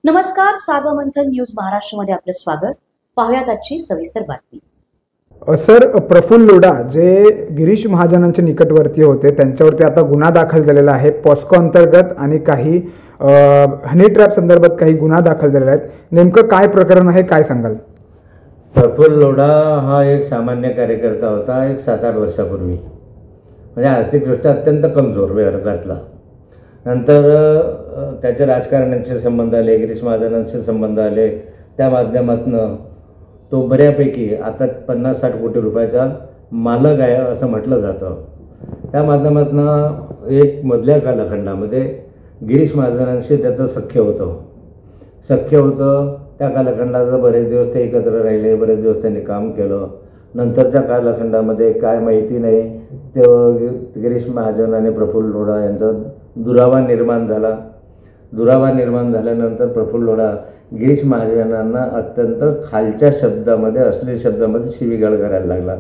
नमस्कार, सार्वमंथन न्यूज महाराष्ट्रमध्ये आपलं स्वागत. पाहुयात आजची सविस्तर बातमी. सर, प्रफुल्ल लोढा जे गिरीश महाजनांच्या निकटवर्ती होते त्यांच्यावरती आता गुन्हा दाखल झालेला आहे पॉस्को अंतर्गत आणि काही हनी ट्रॅप संदर्भात काही गुन्हा दाखल झालेला आहेत. नेमकं काय प्रकरण आहे, काय सांगाल? प्रफुल्ल लोढा हा एक सामान्य कार्यकर्ता होता. एक 7-8 वर्षापूर्वी, म्हणजे आर्थिकदृष्ट्या अत्यंत कमजोर वर्गातला. नंतर त्याचे राजकारण्यांचे संबंध आले, गिरीश महाजनांचे संबंध आले. त्या माध्यमातून तो बऱ्यापैकी आता 50-60 कोटी रुपयाचा मालक आहे असं म्हटलं जातं. त्या माध्यमातून एक मधल्या कालखंडामध्ये गिरीश महाजनांशी त्याचं सख्य होतं. त्या कालखंडात बरेच दिवस ते एकत्र राहिले, बरेच दिवस त्यांनी काम केलं. नंतरच्या कालखंडामध्ये काय माहिती नाही, ते गिरीश महाजन आणि प्रफुल्ल लोढा यांचा दुरावा निर्माण झाल्यानंतर प्रफुल्ल लोढा गिरीश महाजनांना अत्यंत खालच्या शब्दामध्ये, अश्लील शब्दामध्ये शिवीगाळ करायला लागला.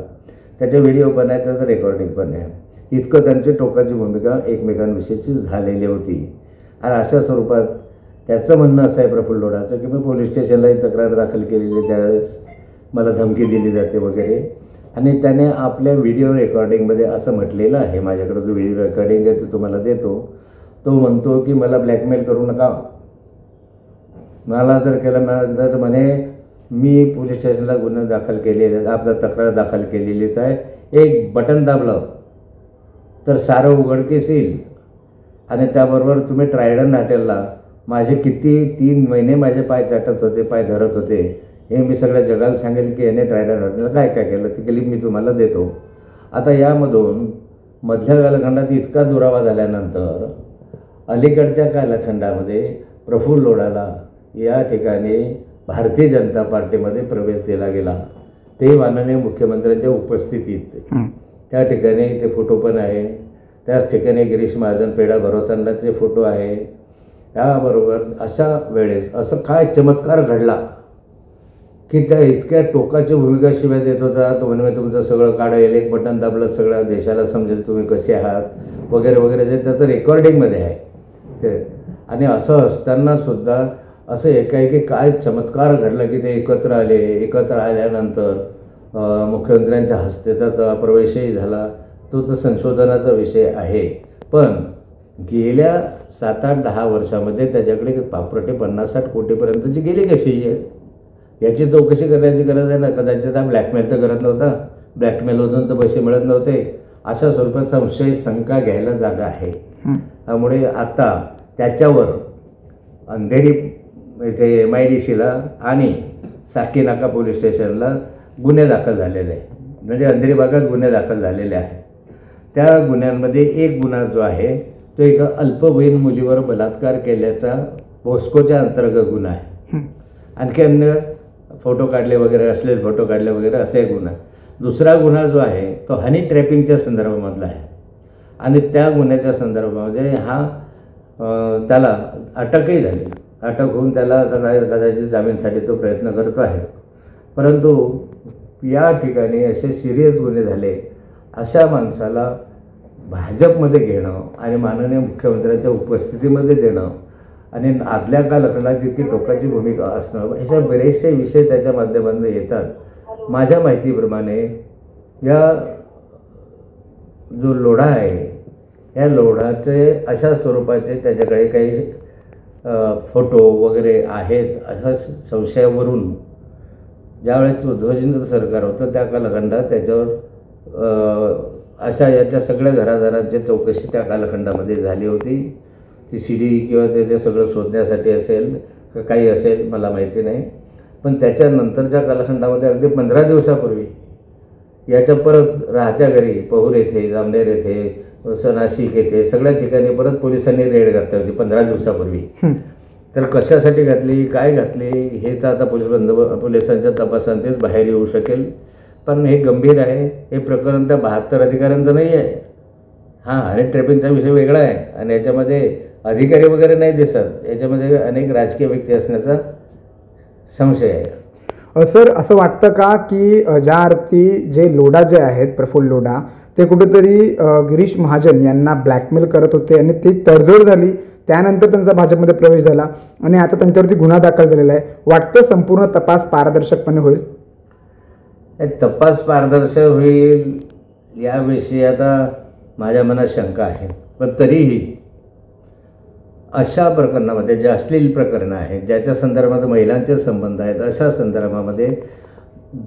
त्याचे व्हिडिओ पण आहे, त्याचं रेकॉर्डिंग पण आहे. इतकं त्यांची टोकाची भूमिका एकमेकांविषयीची झालेली होती. आणि अशा स्वरूपात त्याचं म्हणणं असं आहे प्रफुल्ल लोढाचं की मी पोलीस स्टेशनलाही तक्रार दाखल केलेली, त्यावेळेस मला धमकी दिली जाते वगैरे. आणि त्याने आपल्या व्हिडिओ रेकॉर्डिंगमध्ये असं म्हटलेलं आहे, माझ्याकडे जो व्हिडिओ रेकॉर्डिंग आहे तो तुम्हाला देतो. तो म्हणतो की मला ब्लॅकमेल करू नका, मला जर केलं तर म्हणे मी पोलीस स्टेशनला गुन्हा दाखल केलेले, आपला तक्रार दाखल केलेलीच आहे. एक बटन दाबलं तर सारं उघडकीस येईल. आणि त्याबरोबर तुम्ही ट्रायडन हॉटेलला माझे किती 3 महिने माझे पाय चाटत होते, पाय धरत होते, हे मी सगळ्या जगाला सांगेल की याने ट्रायडन हॉटेलला काय काय केलं, ती क्लिप मी तुम्हाला देतो. आता यामधून मधल्या कालखंडात इतका दुरावा झाल्यानंतर अलीकडच्या कालखंडामध्ये प्रफुल्ल लोढाला या ठिकाणी भारतीय जनता पार्टीमध्ये प्रवेश दिला गेला. ते माननीय मुख्यमंत्र्यांच्या उपस्थितीत. त्या ठिकाणी ते फोटो पण आहे. त्याच ठिकाणी गिरीश महाजन पेढा भरवतानाचे फोटो आहे. याबरोबर अशा वेळेस असं काय चमत्कार घडला की त्या इतक्या टोकाची भूमिका शिवाय देत होता. तो म्हणे तुमचं सगळं काढेल, एक बटन दाबलं सगळ्या देशाला समजेल तुम्ही कसे आहात वगैरे वगैरे, जे त्याचं रेकॉर्डिंगमध्ये आहे ते. आणि असं असतानासुद्धा असं एकाएकी काय चमत्कार घडला की ते एकत्र आल्यानंतर मुख्यमंत्र्यांच्या हस्ते त्याचा प्रवेशही झाला. तो संशोधनाचा विषय आहे. पण गेल्या 7-8-10 वर्षामध्ये त्याच्याकडे प्रॉपर्टी 50-60 कोटीपर्यंतची गेली कशी आहे याची चौकशी करण्याची गरज आहे ना. कदाचित हा ब्लॅकमेल तर करत नव्हता, ब्लॅकमेलमधून तर पैसे मिळत नव्हते, अशा स्वरूपात संशय शंका घ्यायला जागा आहे. त्यामुळे आता त्याच्यावर अंधेरी इथे MIDCला आणि साकीनाका पोलीस स्टेशनला गुन्हे दाखल झालेले आहे. म्हणजे अंधेरी भागात गुन्हे दाखल झालेले आहेत. त्या गुन्ह्यांमध्ये एक गुन्हा जो आहे तो एका अल्पवयीन मुलीवर बलात्कार केल्याचा पॉस्कोच्या अंतर्गत गुन्हा आहे. आणखी अन्य फोटो काढले वगैरे, असलेले फोटो काढले वगैरे, असा एक गुन्हा. दुसरा गुन्हा जो आहे तो हनी ट्रॅपिंगच्या संदर्भामधला आहे. आणि त्या गुन्ह्याच्या संदर्भामध्ये त्याला अटकही झाली. अटक होऊन त्याला आता काय कदाचित जामीनसाठी तो प्रयत्न करतो आहे. परंतु या ठिकाणी असे सिरियस गुन्हे झाले, अशा माणसाला भाजपमध्ये घेणं आणि माननीय मुख्यमंत्र्यांच्या उपस्थितीमध्ये देणं आणि आदल्या कालखंडात इतकी टोकाची भूमिका असणं, अशा बरेचसे विषय त्याच्या माध्यमातून येतात. माझ्या माहितीप्रमाणे या जो लोढा आहे या लोढाचे अशा स्वरूपाचे त्याच्याकडे काही फोटो वगैरे आहेत. अशा संशयावरून ज्यावेळेस ध्वजेंद्र सरकार होतं त्या कालखंडात त्याच्यावर अशा याच्या सगळ्या घरादारांची चौकशी त्या कालखंडामध्ये झाली होती. ती CD किंवा त्याचे सगळं शोधण्यासाठी असेल का काही असेल मला माहिती नाही. पण त्याच्यानंतरच्या कालखंडामध्ये अगदी 15 दिवसापूर्वी याच्या परत राहत्या घरी पहूर येथे, जामनेर येथे, नाशिक येथे सगळ्या ठिकाणी परत पोलिसांनी रेड घातली होती 15 दिवसापूर्वी. तर कशासाठी घातली, काय घातली हे तर आता पोलिसांच्या तपासांतेच बाहेर येऊ शकेल. पण हे गंभीर आहे. हे प्रकरण त्या 72 अधिकाऱ्यांचं नाही आहे. आणि ट्रॅपिंगचा विषय वेगळा आहे आणि याच्यामध्ये अधिकारी वगैरे नाही दिसत. याच्यामध्ये अनेक राजकीय व्यक्ती असण्याचा संशय आहे. सर, असं वाटतं का की ज्या अर्थी जे लोढा जे आहेत प्रफुल्ल लोढा ते कुठेतरी गिरीश महाजन यांना ब्लॅकमेल करत होते आणि ती तडजोड झाली त्यानंतर त्यांचा भाजपमध्ये प्रवेश झाला आणि आता त्यांच्यावरती गुन्हा दाखल झालेला आहे. वाटतं संपूर्ण तपास पारदर्शकपणे होईल? तपास पारदर्शक होईल याविषयी आता माझ्या मनात शंका आहे. पण तरीही अशा प्रकरणामध्ये जे अश्लील प्रकरणं आहेत, ज्याच्या संदर्भात महिलांचे संबंध आहेत, अशा संदर्भामध्ये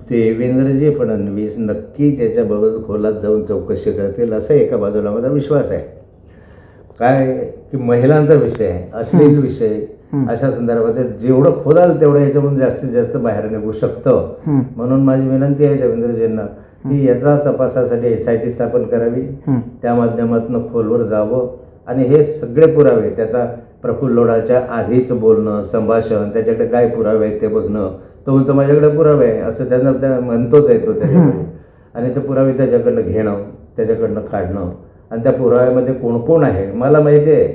देवेंद्रजी फडणवीस नक्की त्याच्याबरोबर खोलात जाऊन चौकशी करतील असं एका बाजूला माझा विश्वास आहे. काय की महिलांचा विषय आहे, अश्लील विषय, अशा संदर्भात जेवढं खोलाल तेवढं याच्यामधून जास्तीत जास्त बाहेर निघू शकतं. म्हणून माझी विनंती आहे देवेंद्रजींना की याचा तपासासाठी SIT स्थापन करावी, त्या माध्यमातून खोलवर जावं आणि हे सगळे पुरावे, त्याचा प्रफुल्ल लोढाच्या आधीच बोलणं, संभाषण, त्याच्याकडे काय पुरावे आहेत ते बघणं. तो म्हणतो माझ्याकडे पुरावे आहे असं त्यांना त्या म्हणतोच आहे तो त्याच्याकडे, आणि ते पुरावे त्याच्याकडनं घेणं, त्याच्याकडनं काढणं, आणि त्या पुराव्यामध्ये कोण कोण आहे मला माहिती आहे,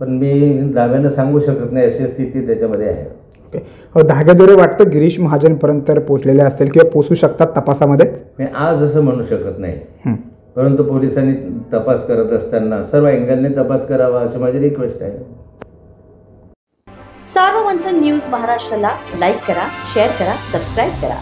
पण मी दाव्यानं सांगू शकत नाही अशी स्थिती त्याच्यामध्ये आहे. ओके, धागेदोरे वाटतं गिरीश महाजनपर्यंत पोहोचलेले असतील किंवा पोहोचू शकतात तपासामध्ये? मी आज असं म्हणू शकत नाही, परंतु पोलिसांनी तपास करत असताना सर्व अँगलने तपास करावा अशी माझी रिक्वेस्ट आहे. सार्वमंथन न्यूज महाराष्ट्राला लाईक करा, शेअर करा, सबस्क्राईब करा.